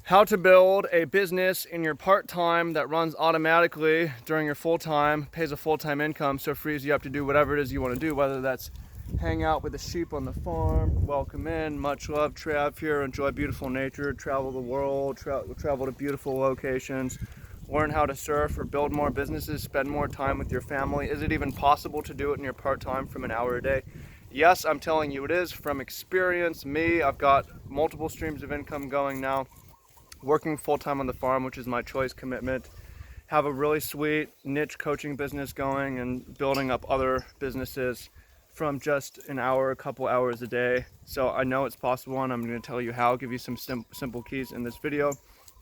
How to build a business in your part-time that runs automatically during your full-time, pays a full-time income, so it frees you up to do whatever it is you want to do, whether that's hang out with the sheep on the farm, welcome in, much love, Trav here, enjoy beautiful nature, travel the world, travel to beautiful locations, learn how to surf or build more businesses, spend more time with your family. Is it even possible to do it in your part-time from an hour a day? Yes, I'm telling you it is. From experience, I've got multiple streams of income going now, working full-time on the farm, which is my choice commitment, have a really sweet niche coaching business going, and building up other businesses from just an hour, a couple hours a day. So I know it's possible, and I'm going to tell you how. I'll give you some simple keys in this video.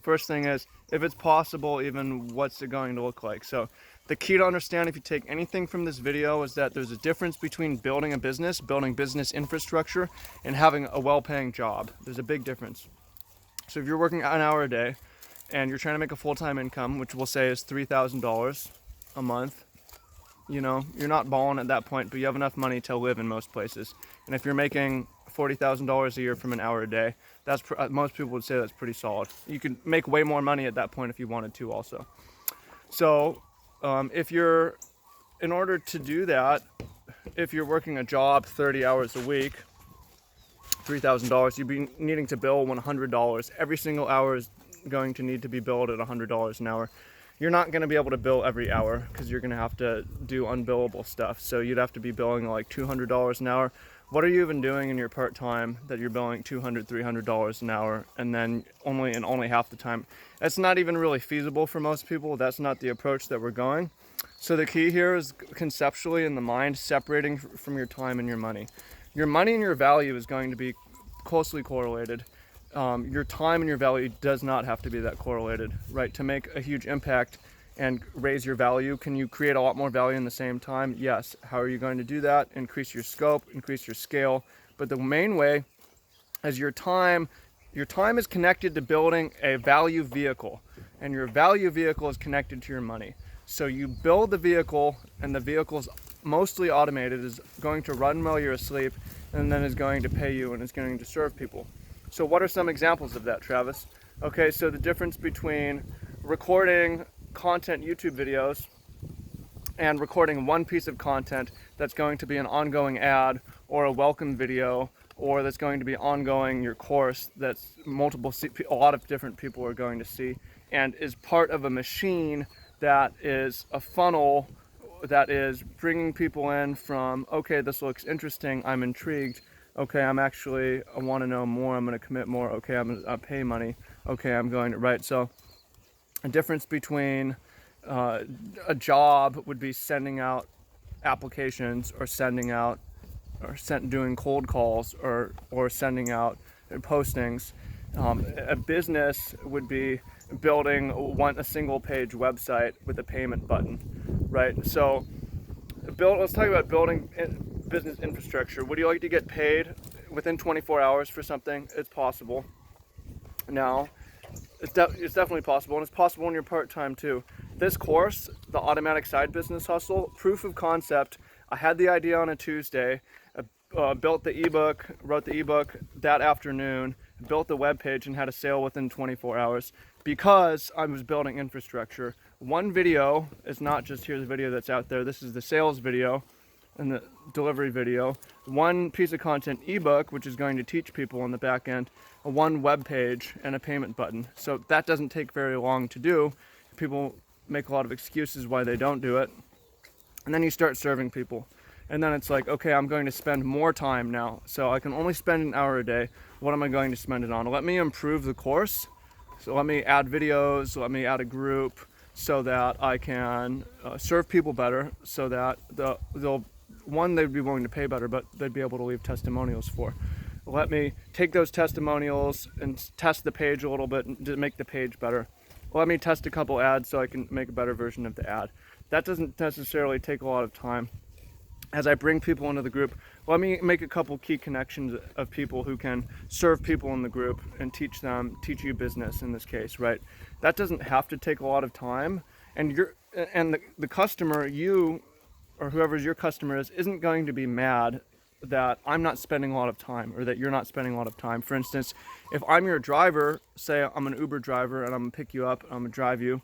First thing is, if it's possible, even what's it going to look like? So the key to understand, if you take anything from this video, is that there's a difference between building a business, building business infrastructure, and having a well-paying job. There's a big difference. So if you're working an hour a day and you're trying to make a full-time income, which we'll say is $3,000 a month, you know, you're not balling at that point, but you have enough money to live in most places. And if you're making $40,000 a year from an hour a day, that's most people would say that's pretty solid. You could make way more money at that point if you wanted to also. So in order to do that, if you're working a job 30 hours a week, $3,000, you'd be needing to bill $100. Every single hour is going to need to be billed at $100 an hour. You're not going to be able to bill every hour because you're going to have to do unbillable stuff. So you'd have to be billing like $200 an hour. What are you even doing in your part-time that you're billing $200, $300 an hour, and then only half the time? That's not even really feasible for most people. That's not the approach that we're going. So the key here is conceptually in the mind, separating from your time and your money. Your money and your value is going to be closely correlated. Your time and your value does not have to be that correlated, right? To make a huge impact and raise your value, can you create a lot more value in the same time? Yes. How are you going to do that? Increase your scope, increase your scale. But the main way is your time is connected to building a value vehicle, and your value vehicle is connected to your money. So you build the vehicle, and the vehicle's mostly automated, is going to run while you're asleep, and then is going to pay you and is going to serve people. So what are some examples of that, Travis? Okay, so the difference between recording content YouTube videos and recording one piece of content that's going to be an ongoing ad or a welcome video, or that's going to be ongoing your course that's a lot of different people are going to see, and is part of a machine that is a funnel that is bringing people in from, okay, this looks interesting, I'm intrigued, okay, I want to know more, I'm going to commit more, okay, I'm going to pay money, okay, I'm going to, right? So a difference between a job would be sending out applications, or doing cold calls, or sending out postings. A business would be building a single page website with a payment button, right? So let's talk about building business infrastructure. Would you like to get paid within 24 hours for something? It's possible. Now, it's definitely possible, and it's possible in your part-time too. This course, the Automatic Side Business Hustle, proof of concept. I had the idea on a Tuesday, built the ebook, wrote the ebook that afternoon, built the web page, and had a sale within 24 hours because I was building infrastructure. One video is not just here's a video that's out there. This is the sales video and the delivery video. One piece of content, ebook, which is going to teach people on the back end, one web page, and a payment button. So that doesn't take very long to do. People make a lot of excuses why they don't do it. And then you start serving people. And then it's like, okay, I'm going to spend more time now. So I can only spend an hour a day. What am I going to spend it on? Let me improve the course. So let me add videos, let me add a group so that I can serve people better, so that they'd be willing to pay better, but they'd be able to leave testimonials for. Let me take those testimonials and test the page a little bit to make the page better. Let me test a couple ads so I can make a better version of the ad. That doesn't necessarily take a lot of time. As I bring people into the group, let me make a couple key connections of people who can serve people in the group and teach you business in this case, right? That doesn't have to take a lot of time, and the customer, you or whoever your customer is, isn't going to be mad that I'm not spending a lot of time, or that you're not spending a lot of time. For instance, if I'm your driver, say I'm an Uber driver and I'm gonna pick you up, I'm gonna drive you,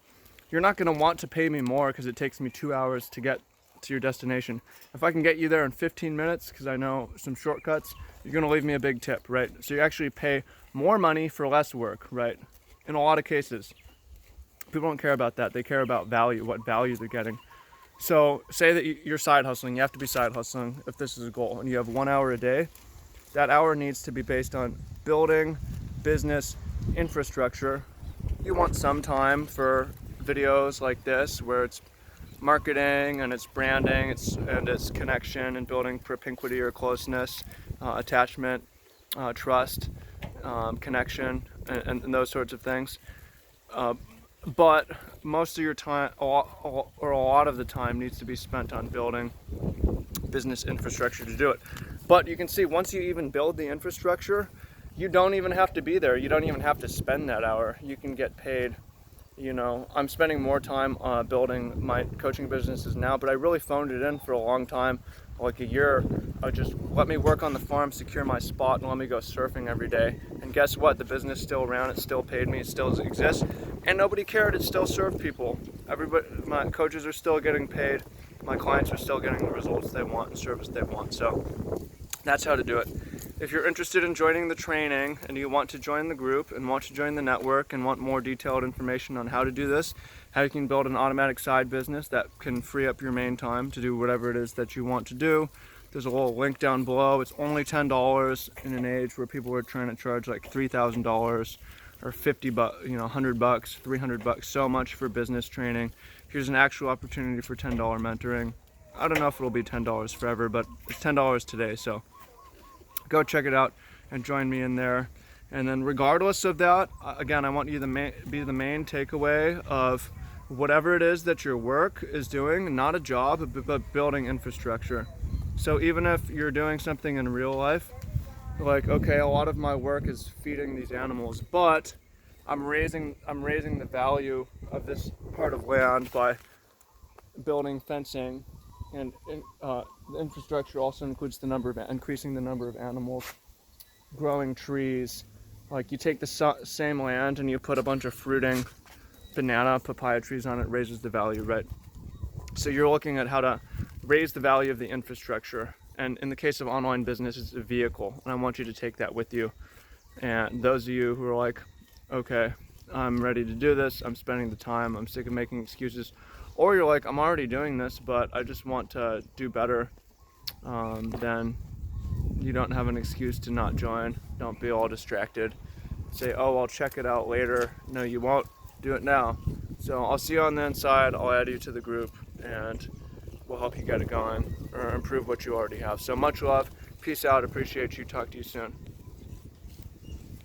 you're not gonna want to pay me more because it takes me 2 hours to get to your destination. If I can get you there in 15 minutes because I know some shortcuts, you're gonna leave me a big tip, right? So you actually pay more money for less work, right? In a lot of cases. People don't care about that. They care about value, what value they're getting. So say that you're side hustling. You have to be side hustling if this is a goal, and you have 1 hour a day. That hour needs to be based on building business infrastructure. You want some time for videos like this where it's marketing and it's branding, it's connection and building propinquity or closeness, attachment, trust, connection, and those sorts of things. But most of your time, or a lot of the time, needs to be spent on building business infrastructure to do it. But you can see, once you even build the infrastructure, you don't even have to be there. You don't even have to spend that hour. You can get paid. You know, I'm spending more time building my coaching businesses now, but I really phoned it in for a long time, like a year. I just let me work on the farm, secure my spot, and let me go surfing every day. And guess what? The business still ran, it still paid me, it still exists, and nobody cared. It still served people. Everybody, my coaches are still getting paid. My clients are still getting the results they want and service they want. So that's how to do it. If you're interested in joining the training and you want to join the group and want to join the network and want more detailed information on how to do this, how you can build an automatic side business that can free up your main time to do whatever it is that you want to do, there's a little link down below. It's only $10 in an age where people are trying to charge like $3,000 or $50, $100, $300, so much for business training. Here's an actual opportunity for $10 mentoring. I don't know if it'll be $10 forever, but it's $10 today, so go check it out and join me in there. And then regardless of that, again, I want you to be the main takeaway of whatever it is that your work is doing, not a job, but building infrastructure. So even if you're doing something in real life, like, okay, a lot of my work is feeding these animals, but I'm raising the value of this part of land by building fencing, and the infrastructure also includes increasing the number of animals, growing trees. Like, you take the same land and you put a bunch of fruiting banana, papaya trees on it, raises the value, right? So you're looking at how to raise the value of the infrastructure. And in the case of online business, it's a vehicle, and I want you to take that with you. And those of you who are like, okay, I'm ready to do this, I'm spending the time, I'm sick of making excuses, or you're like, I'm already doing this, but I just want to do better, then you don't have an excuse to not join. Don't be all distracted. Say, oh, I'll check it out later. No, you won't. Do it now. So I'll see you on the inside. I'll add you to the group, and we'll help you get it going or improve what you already have. So much love. Peace out. Appreciate you. Talk to you soon.